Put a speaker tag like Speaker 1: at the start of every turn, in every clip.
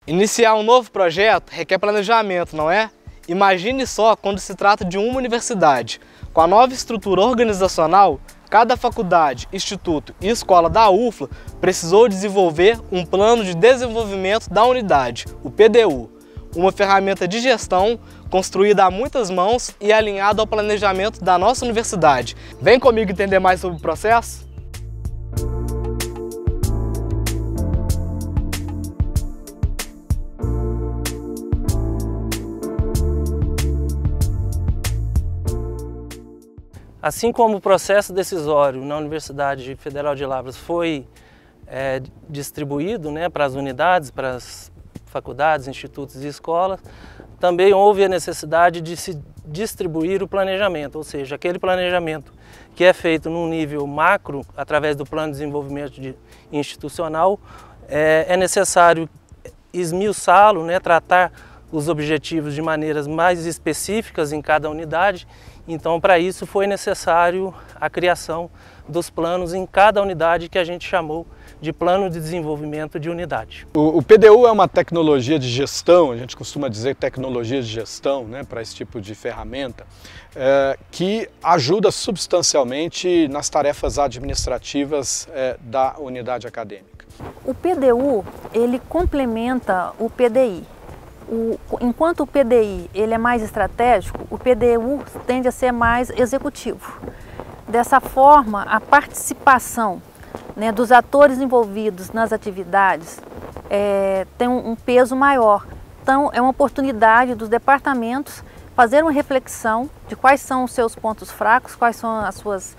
Speaker 1: Iniciar um novo projeto requer planejamento, não é? Imagine só quando se trata de uma universidade. Com a nova estrutura organizacional, cada faculdade, instituto e escola da UFLA precisou desenvolver um plano de desenvolvimento da unidade, o PDU, uma ferramenta de gestão construída a muitas mãos e alinhada ao planejamento da nossa universidade. Vem comigo entender mais sobre o processo?
Speaker 2: Assim como o processo decisório na Universidade Federal de Lavras foi distribuído, para as unidades, para as faculdades, institutos e escolas, também houve a necessidade de se distribuir o planejamento, ou seja, aquele planejamento que é feito num nível macro, através do plano de desenvolvimento institucional, é necessário esmiuçá-lo, tratar os objetivos de maneiras mais específicas em cada unidade. Então, para isso foi necessário a criação dos planos em cada unidade, que a gente chamou de Plano de Desenvolvimento de Unidade.
Speaker 3: O PDU é uma tecnologia de gestão, a gente costuma dizer tecnologia de gestão, para esse tipo de ferramenta, que ajuda substancialmente nas tarefas administrativas da unidade acadêmica.
Speaker 4: O PDU, ele complementa o PDI. Enquanto o PDI ele é mais estratégico, o PDU tende a ser mais executivo. Dessa forma, a participação dos atores envolvidos nas atividades tem um peso maior. Então, é uma oportunidade dos departamentos fazer uma reflexão de quais são os seus pontos fracos, quais são os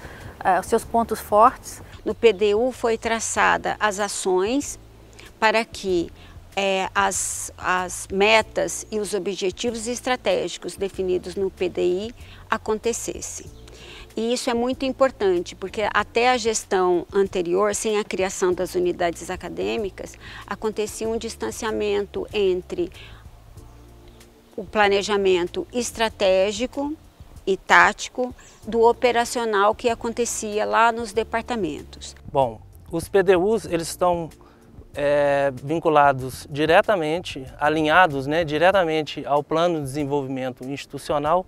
Speaker 4: seus pontos fortes.
Speaker 5: No PDU foi traçada as ações para que as metas e os objetivos estratégicos definidos no PDI acontecessem. E isso é muito importante, porque até a gestão anterior, sem a criação das unidades acadêmicas, acontecia um distanciamento entre o planejamento estratégico e tático do operacional que acontecia lá nos departamentos.
Speaker 2: Bom, os PDUs eles estão vinculados diretamente, alinhados diretamente ao plano de desenvolvimento institucional,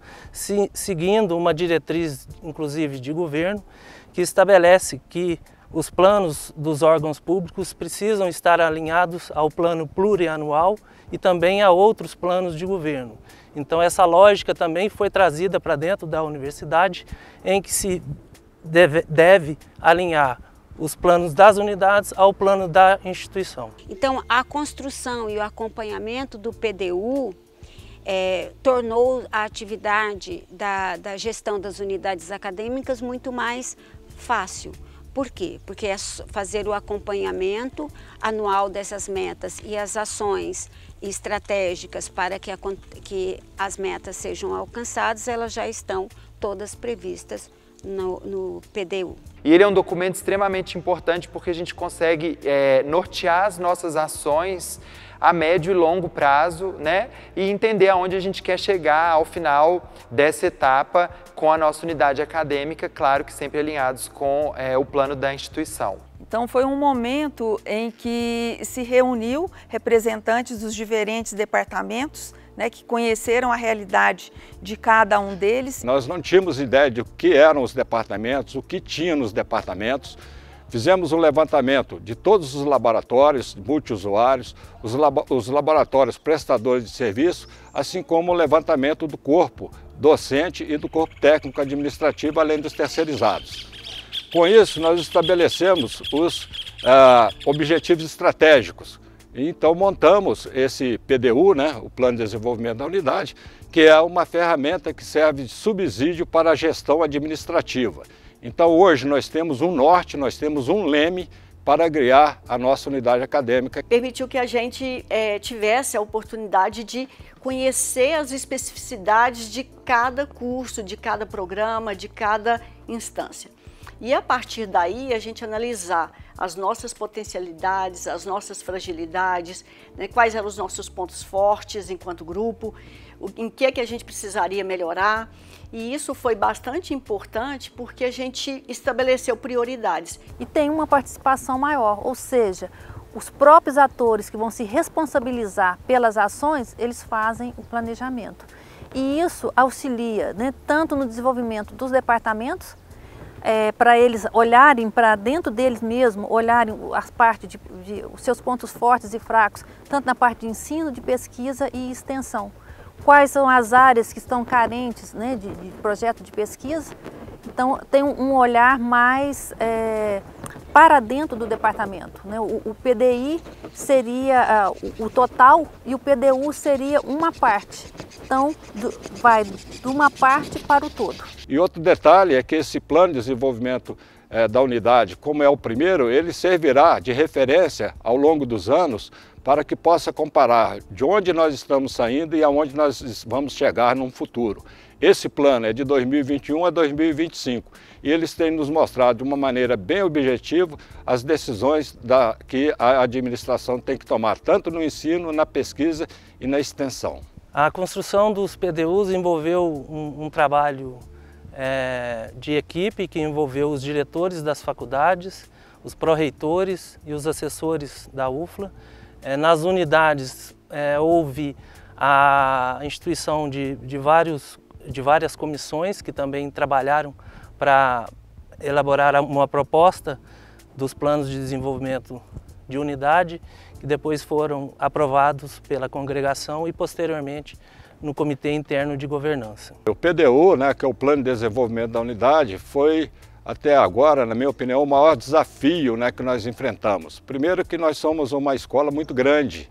Speaker 2: seguindo uma diretriz, inclusive, de governo, que estabelece que os planos dos órgãos públicos precisam estar alinhados ao plano plurianual e também a outros planos de governo. Então, essa lógica também foi trazida para dentro da universidade, em que se deve alinhar os planos das unidades ao plano da instituição.
Speaker 5: Então, a construção e o acompanhamento do PDU tornou a atividade da gestão das unidades acadêmicas muito mais fácil. Por quê? Porque é fazer o acompanhamento anual dessas metas e as ações estratégicas para que as metas sejam alcançadas, elas já estão todas previstas no PDU.
Speaker 6: E ele é um documento extremamente importante porque a gente consegue nortear as nossas ações a médio e longo prazo, e entender aonde a gente quer chegar ao final dessa etapa com a nossa unidade acadêmica, claro que sempre alinhados com o plano da instituição.
Speaker 7: Então foi um momento em que se reuniu representantes dos diferentes departamentos, que conheceram a realidade de cada um deles.
Speaker 3: Nós não tínhamos ideia de o que eram os departamentos, o que tinha nos departamentos. Fizemos um levantamento de todos os laboratórios multiusuários, os laboratórios prestadores de serviço, assim como o levantamento do corpo docente e do corpo técnico administrativo, além dos terceirizados. Com isso, nós estabelecemos os objetivos estratégicos. Então montamos esse PDU, o Plano de Desenvolvimento da Unidade, que é uma ferramenta que serve de subsídio para a gestão administrativa. Então hoje nós temos um norte, nós temos um leme para guiar a nossa unidade acadêmica.
Speaker 8: Permitiu que a gente tivesse a oportunidade de conhecer as especificidades de cada curso, de cada programa, de cada instância. E a partir daí a gente analisar as nossas potencialidades, as nossas fragilidades, quais eram os nossos pontos fortes enquanto grupo, em que a gente precisaria melhorar. E isso foi bastante importante porque a gente estabeleceu prioridades.
Speaker 4: E tem uma participação maior, ou seja, os próprios atores que vão se responsabilizar pelas ações, eles fazem o planejamento. E isso auxilia, né, tanto no desenvolvimento dos departamentos, para eles olharem para dentro deles mesmos, olharem as partes os seus pontos fortes e fracos, tanto na parte de ensino, de pesquisa e extensão. Quais são as áreas que estão carentes, né, de projeto de pesquisa. Então, tem um olhar mais para dentro do departamento, né? O PDI seria o total e o PDU seria uma parte. Então, vai de uma parte para o todo.
Speaker 3: E outro detalhe é que esse plano de desenvolvimento da unidade, como é o primeiro, ele servirá de referência ao longo dos anos para que possa comparar de onde nós estamos saindo e aonde nós vamos chegar no futuro. Esse plano é de 2021 a 2025 e eles têm nos mostrado de uma maneira bem objetiva as decisões que a administração tem que tomar, tanto no ensino, na pesquisa e na extensão.
Speaker 2: A construção dos PDUs envolveu um trabalho de equipe que envolveu os diretores das faculdades, os pró-reitores e os assessores da UFLA. Nas unidades houve a instituição de várias comissões que também trabalharam para elaborar uma proposta dos planos de desenvolvimento de unidade, que depois foram aprovados pela congregação e posteriormente no Comitê Interno de Governança.
Speaker 3: O PDU, né, que é o Plano de Desenvolvimento da Unidade, foi até agora, na minha opinião, o maior desafio, né, que nós enfrentamos. Primeiro que nós somos uma escola muito grande,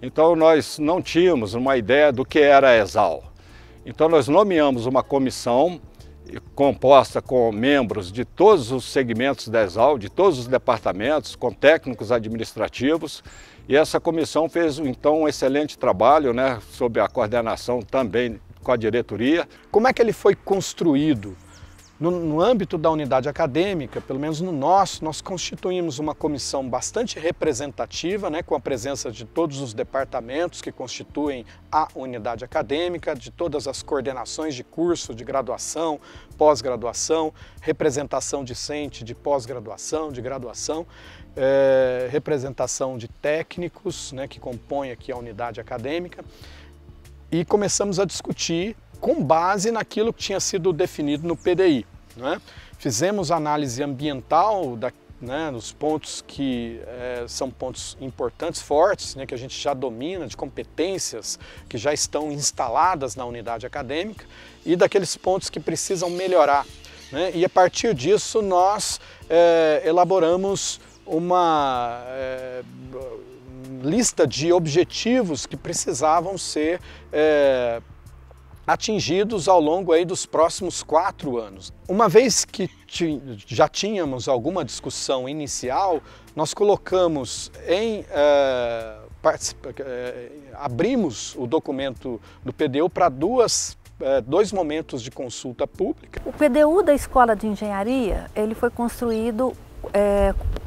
Speaker 3: então nós não tínhamos uma ideia do que era a ESAL. Então nós nomeamos uma comissão composta com membros de todos os segmentos da ESAL, de todos os departamentos, com técnicos administrativos, e essa comissão fez então um excelente trabalho, né, sob a coordenação também com a diretoria.
Speaker 9: Como é que ele foi construído? No âmbito da unidade acadêmica, pelo menos no nosso, nós constituímos uma comissão bastante representativa, né, com a presença de todos os departamentos que constituem a unidade acadêmica, de todas as coordenações de curso, de graduação, pós-graduação, representação discente de pós-graduação, de graduação, representação de técnicos, né, que compõem aqui a unidade acadêmica, e começamos a discutir com base naquilo que tinha sido definido no PDI. Né? Fizemos análise ambiental nos pontos que são pontos importantes, fortes, né, que a gente já domina, de competências que já estão instaladas na unidade acadêmica e daqueles pontos que precisam melhorar. Né? E a partir disso nós elaboramos uma lista de objetivos que precisavam ser atingidos ao longo aí dos próximos 4 anos. Uma vez que já tínhamos alguma discussão inicial, nós colocamos abrimos o documento do PDU para dois momentos de consulta pública.
Speaker 4: O PDU da Escola de Engenharia, ele foi construído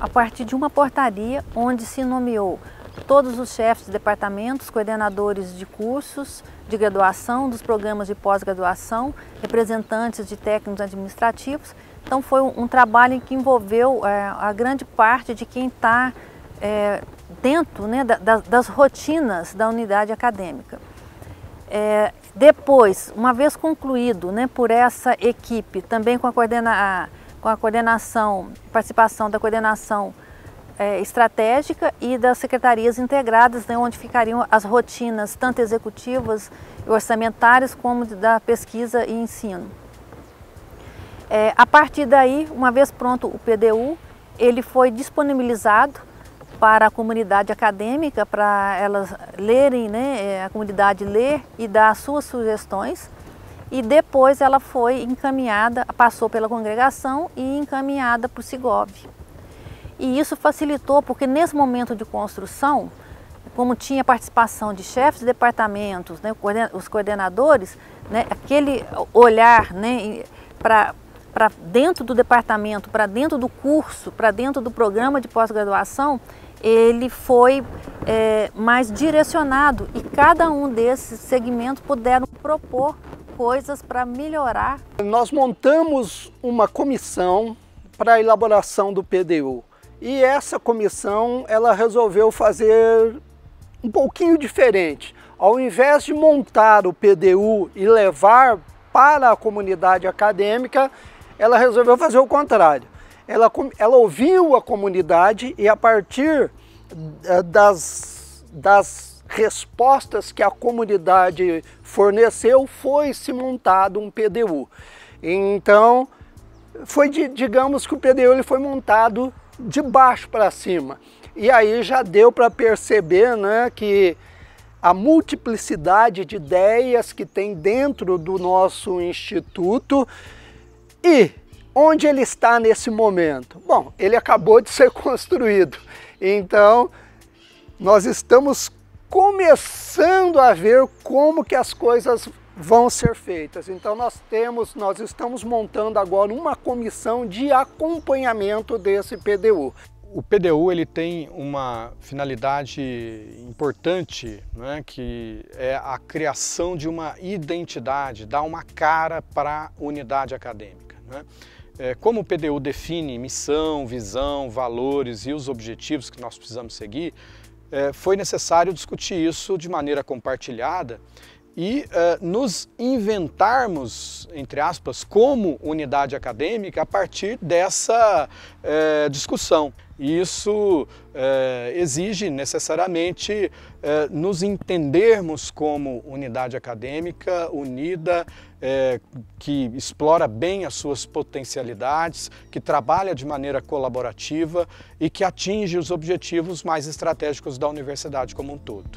Speaker 4: a partir de uma portaria onde se nomeou todos os chefes de departamentos, coordenadores de cursos de graduação, dos programas de pós-graduação, representantes de técnicos administrativos. Então foi um trabalho que envolveu a grande parte de quem está dentro, né, das rotinas da unidade acadêmica. Depois, uma vez concluído, né, por essa equipe, também com a coordenação, participação da coordenação estratégica e das secretarias integradas, né, onde ficariam as rotinas tanto executivas e orçamentárias como da pesquisa e ensino. A partir daí, uma vez pronto o PDU, ele foi disponibilizado para a comunidade acadêmica, para elas lerem, né, a comunidade ler e dar as suas sugestões, e depois ela foi encaminhada, passou pela congregação e encaminhada para o Sigov. E isso facilitou, porque nesse momento de construção, como tinha participação de chefes de departamentos, né, os coordenadores, né, aquele olhar, né, para dentro do departamento, para dentro do curso, para dentro do programa de pós-graduação, ele foi mais direcionado e cada um desses segmentos puderam propor coisas para melhorar.
Speaker 10: Nós montamos uma comissão para a elaboração do PDU. E essa comissão, ela resolveu fazer um pouquinho diferente. Ao invés de montar o PDU e levar para a comunidade acadêmica, ela resolveu fazer o contrário. Ela ouviu a comunidade e, a partir das respostas que a comunidade forneceu, foi-se montado um PDU. Então, digamos que o PDU ele foi montado de baixo para cima. E aí já deu para perceber, né, que a multiplicidade de ideias que tem dentro do nosso instituto. E onde ele está nesse momento? Bom, ele acabou de ser construído. Então, nós estamos começando a ver como que as coisas vão ser feitas. Então nós estamos montando agora uma comissão de acompanhamento desse PDU.
Speaker 9: O PDU ele tem uma finalidade importante, né, que é a criação de uma identidade, dar uma cara para a unidade acadêmica, né? Como o PDU define missão, visão, valores e os objetivos que nós precisamos seguir, foi necessário discutir isso de maneira compartilhada e nos inventarmos, entre aspas, como unidade acadêmica a partir dessa discussão. E isso exige necessariamente nos entendermos como unidade acadêmica unida, que explora bem as suas potencialidades, que trabalha de maneira colaborativa e que atinge os objetivos mais estratégicos da universidade como um todo.